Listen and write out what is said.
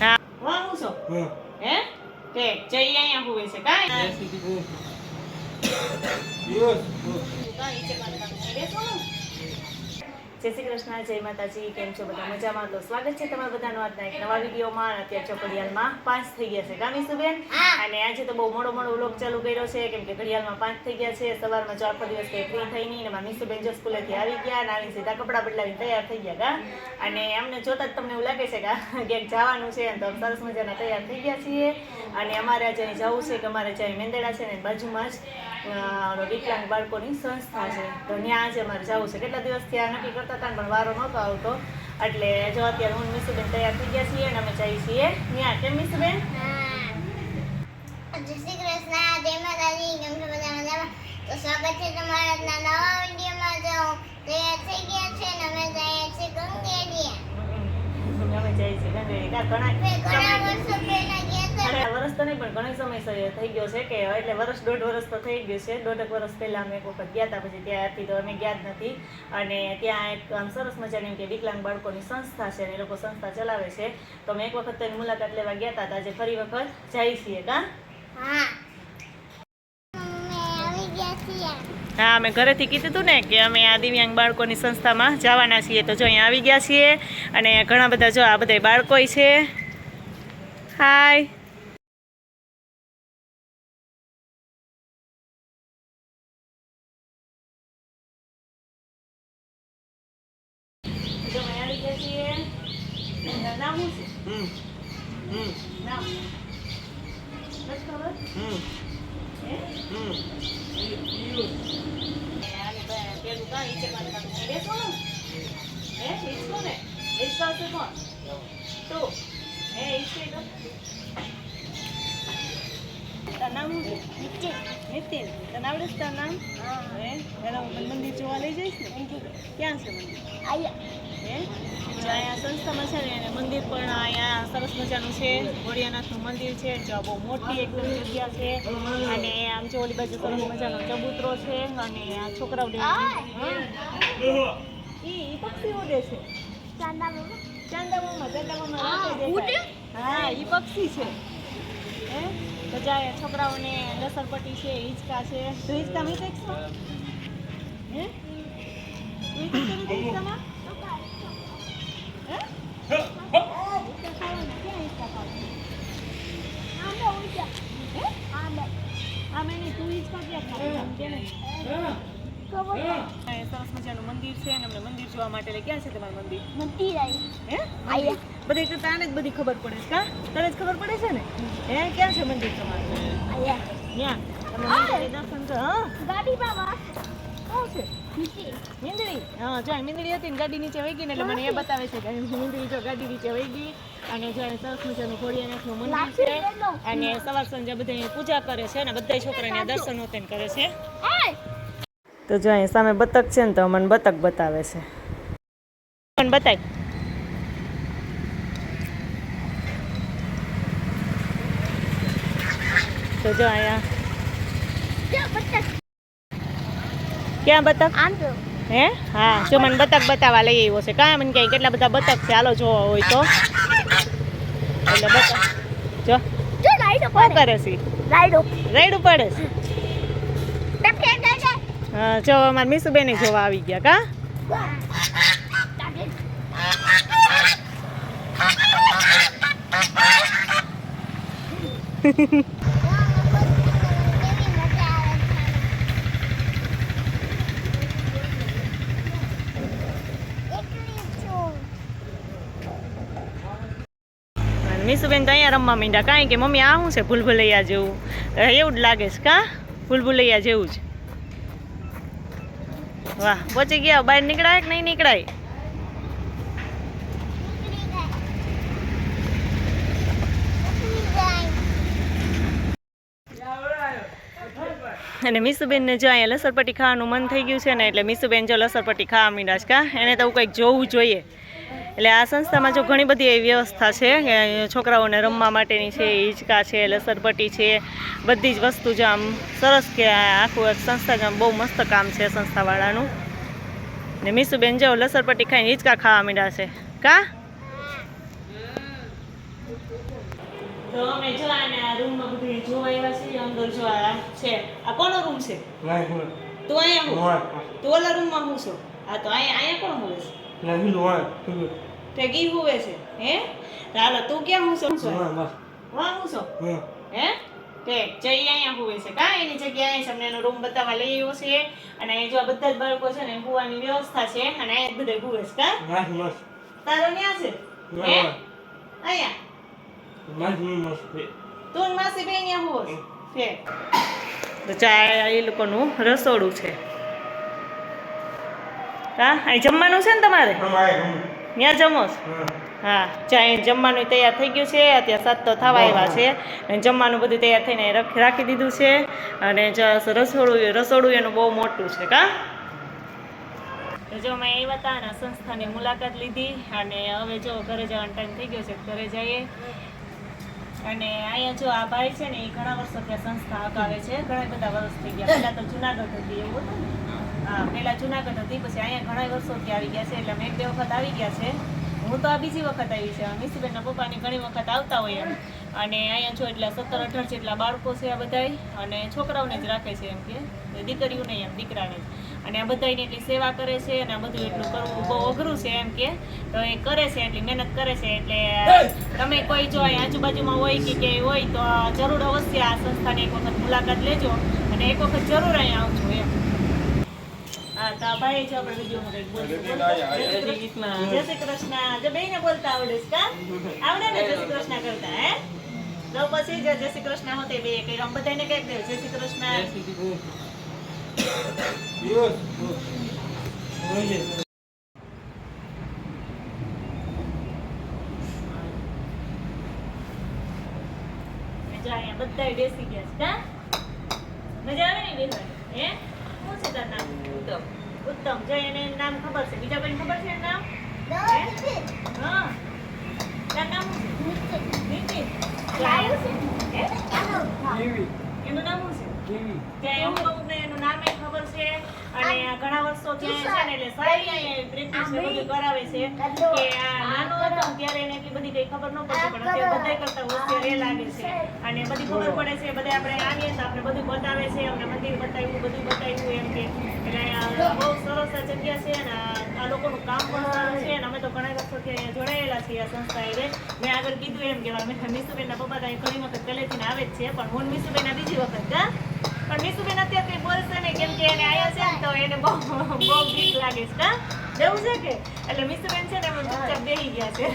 હા વાહ હું છો હે કે જઈ અહીંયા હોવે છે કાઈ જય શ્રી કૃષ્ણ, જય માતાજી. કેમ છો બધા? મજામાં? તો સ્વાગત છે તમારા બધાનું આજના એક નવા વિડીયોમાં. અત્યારે ઘડિયાળમાં 5 થઈ ગયા છે ગામીસુબેન, અને આજે તો બહુ મોડો વ્લોગ ચાલુ કર્યો છે કેમ કે ઘડિયાળમાં 5 થઈ ગયા છે. સવારમાં જો આખો દિવસ કંઈ ફ્રી થઈ નહીં, અને મીસુબેન જો સ્કૂલેથી આવી ગયા અને આવીને સીધા કપડાં બદલાવીને તૈયાર થઈ ગયા ગા. અને અમને જોતા જ તમને એવું લાગે છે કે ક્યાંક જવાનું છે, તો સરસ મજાના તૈયાર થઈ ગયા છીએ. અને અમારે આજે અહીં જવું છે કે અમારે જ્યાં મેંદડા છે ને બાજુમાં જ વિકલાંગ બાળકોની સંસ્થા છે, તો ત્યાં આજે અમારે જવું છે. કેટલા દિવસથી આ નક્કી કરતા હતા પણ વારો નહોતો આવતો, એટલે જો અત્યારે હું મીસુબેન તૈયાર થઈ ગયા છીએ અને અમે જઈએ છીએ ત્યાં. કેમ મીસુબેન? જય શ્રી કૃષ્ણ, જય માતાજી. કેમ છો બધા? મજામાં? તો સ્વાગત છે તમારા આજના નવા વિડીયોમાં. જો તૈયાર થઈ ગયા છે ને અમે જઈએ છીએ ગંગેડિયા. અમે જઈએ છીએ ગંગેડિયા. ઘણા વર્ષો પહેલા ગયા હતા. વર્ષ તો નહીં પણ ઘણો સમય થઈ ગયો છે, કે એટલે વર્ષ દોઢ વર્ષ તો થઈ ગયું છે. દોઢેક વર્ષ પહેલા અમે એક વખત ગયા હતા, પછી ત્યારથી તો અમે ગયા જ નથી. અને ત્યાં એક આમ સરસ મજાની કે વિકલાંગ બાળકોની સંસ્થા છે, અને એ લોકો સંસ્થા ચલાવે છે, તો અમે એક વખત તેની મુલાકાત લેવા ગયા હતા. આજે ફરી વખત જઈએ છીએ કા. હા, અમે ઘરેથી કીધું હતું ને કે અમે આ દિવ્યાંગ બાળકોની સંસ્થામાં જવાના છીએ, તો જો અહીંયા આવી ગયા છીએ. અને ઘણા બધા જો આ બધા બાળકોય છે. હાય. જો અમે આવી ગયા છીએ. નામ શું છે? નામ બસ ખબર? મંદિર જોવા લઈ જઈશ ને? ક્યાં છે મંદિર? અહીંયા સંસ્થામાં છે ને, એને મંદિર પણ અહીંયા સરસ મજાનું છે. ભોળિયાનાથનું મંદિર છે. જો બહુ મોટી એકદમ જગ્યા છે. અને આમ જો ઓલી બાજુ સરસ મજાનો ચબૂતરો છે. અને આ છોકરાઓ ઈ પક્ષી ઉડે છે. ચાંદામામાં હા, ઈ પક્ષી છે. હે તો જાય છોકરાઓને લસરપટ્ટી છે, હિંચકા છે. તો હિંચકા મી શીખશો? હે હિંચકામાં સરસ મજાનું મંદિર છે, અને અમને મંદિર જોવા માટે ક્યાં છે તમારું મંદિર? બધી તાને જ બધી ખબર પડે છે કા? તને જ ખબર પડે છે ને? હે ક્યાં છે મંદિર તમારું? ત્યાં તમે દર્શન કરો. ગાડી બાબા શું છે? મીંદડી. હા, જો મીંદડી હતી ને ગાડી નીચે વહી ગઈ ને, એટલે મને એ બતાવે છે કે મીંદડી જો ગાડી નીચે વહી ગઈ. અને જો સરસ મજાનું ભોળિયાનાથનું મંદિર છે, અને સવાર સાંજે બધા પૂજા કરે છે, અને બધા છોકરાને દર્શન હોતે કરે છે. તો જો અહીં સામે બતક છે ને, તો મને બતક બતાવે છે. મને બતાય. તો જો અહીંયા ક્યાં બતક? હે હા, જો મને બતક બતાવવા લઈ આવ્યો છે. કાં મને ક્યાંય કેટલા બધા બતક છે, હાલો જોવા હોય તો. એટલે બતક જો શું કરે છે? રાઈડ પડે છે. હા, જો અમારા મીસુબેન જોવા આવી ગયા કા. મીસુબેન તો અહીંયા રમવા માંડ્યા. કાંઈ કે મમ્મી આ શું છે? ભૂલભુલૈયા જેવું એવું જ લાગે છે કા? ભૂલભુલૈયા જેવું જ. વાહ, પહોંચી ગયા. બહાર નીકળાય કે નહીં નીકળાય? અને મીસુબેનને જો અહીંયા લસરપટ્ટી ખાવાનું મન થઈ ગયું છે ને, એટલે મીસુબેન જો લસરપટ્ટી ખાવા માંડ્યા છે કા. એને તો કંઈક જોવું જોઈએ. એટલે આ સંસ્થામાં જો ઘણી બધી એવી વ્યવસ્થા છે કે છોકરાઓને રમવા માટેની છે, હિંચકા છે, લસરપટ્ટી છે, બધી જ વસ્તુ જો આમ સરસ કે આખું એક સંસ્થા જો બહુ મસ્ત કામ છે સંસ્થાવાળાનું. ને મીસુબેન જો લસરપટ્ટી ખાઈને હિંચકા ખાવા માંડ્યા છે કા. તો અમે જો આના રૂમમાં બધું જોવા આવ્યા છીએ. અંદર જો આ છે. આ કોનો રૂમ છે? તું અહીંયા હું? તું ઓલા રૂમમાં હું છો? આ તો અહીંયા કોણ હોવે છે? તે ગી હોવે છે. હે? હાલો તું ક્યાં હું છો? વાહ હું છો? હે? તે જઈ અહીંયા હોવે છે. કા એની જગ્યાએ તમને એનો રૂમ બતાવવા લઈ આવ્યો છે. અને અહીં જો આ બધા જ બાળકો છે ને હોવાની વ્યવસ્થા છે. અને અહીંયા જ બધા હોવે છે. કા તારો ન્યા છે? હે? અહીંયા તું માસી બેન અહીંયા હોવ છે. તો ચા એ લોકોનું રસોડું છે. હા અહીં જમવાનું છે ને તમારે? ત્યાં જમો છો? હા ચા અહીં જમવાનું તૈયાર થઈ ગયું છે. અત્યારે 7 તો થવા આવ્યા છે. અને જમવાનું બધું તૈયાર થઈને રાખી દીધું છે. અને રસોડું એનું બહુ મોટું છે. કા તો જો અમે આવ્યા હતા અને સંસ્થાની મુલાકાત લીધી. અને હવે જો ઘરે જવાનો ટાઈમ થઈ ગયો છે. ઘરે જઈએ. અને અહીંયા જો આ ભાઈ છે ને એ ઘણા વર્ષોથી આ સંસ્થા હકાવે છે. ઘણા બધા વર્ષ થઈ ગયા. પહેલા તો જુનાગઢ હતી એવું હતું ને. હા પહેલા જુનાગઢ હતી, પછી અહીંયા ઘણા વર્ષોથી આવી ગયા છે. એટલે અમે 1-2 વખત આવી ગયા છે. હું તો આ બીજી વખત આવી છે. મિસુબેનના પપ્પાની ઘણી વખત આવતા હોય એમ. અને અહીંયા જો એટલે 17-18 જેટલા બાળકો છે આ બધાય. અને છોકરાઓને જ રાખે છે એમ કે દીકરીઓ નહીં એમ દીકરાને જ. અને આ બધાની એટલી સેવા કરે છે. અને આ બધું એટલું કરવું બહુ અઘરું છે એમ કે. તો એ કરે છે એટલી મહેનત કરે છે. એટલે તમે કોઈ જો અહીં આજુબાજુમાં હોય કે ક્યાંય હોય તો જરૂર અવશ્ય આ સંસ્થાની એક વખત મુલાકાત લેજો. અને એક વખત જરૂર અહીંયા આવજો એમ. હા તો આ ભાઈ જો આપણે વિડીયોમાં કંઈક બોલશું. જય શ્રી કૃષ્ણ. જો બેયને બોલતા આવડે છે કા? આવડે ને જય શ્રી કૃષ્ણ કરતા? હે તો પછી જય શ્રી કૃષ્ણ હોતે બે કઈ આમ બધાને કહી દે જય શ્રી કૃષ્ણ. જો અહીંયા બધા બેસી ગયા છે કા? મજા આવે ને બેસવાની? હે શું છે તારું નામ? ઉત્તમ. જો એને નામ ખબર છે. બીજા કોઈને ખબર છે એનું નામ? હા તારું નામ શું છે? નીતિન. હે? એનું નામ શું છે? ત્યાં અમુક અમુકને એનું નામ એ ખબર છે. અને આ ઘણા વર્ષોથી અહીંયા છે ને એટલે સારી અહીંયા પ્રેક્ટિસ ને બધું કરાવે છે. કે આ નાનો હતો ને ત્યારે એને એટલી બધી કઈ ખબર ન પડતી, પણ અત્યારે બધાય કરતા હોશિયાર એ લાગે છે. અને બધી ખબર પડે છે. બધા આપણે આવીએ તો આપણે બધું બતાવે છે. અમને મંદિર બતાવ્યું, બધું બતાવ્યું એમ કે. એટલે અહીંયા બહુ સરસ આ જગ્યા છે. અને આ લોકોનું કામ પણ સારું છે. અને અમે તો ઘણા વર્ષોથી અહીંયા જોડાયેલા છીએ આ સંસ્થા એ. મેં આગળ કીધું એમ કે મિસુબેનના પપ્પા તો અહીં ઘણી વખત પહેલેથી આવે જ છે. પણ હું મિસુબેન આ બીજી વખત કા. પણ મિસુબેન અત્યારે કંઈ બોલશે નહીં કેમ કે એને આયા છે ને તો એને બહુ બીક લાગે છે કા. જવું છે કે એટલે મિસુબેન છે ને ચૂપચાપ બેસી ગયા છે.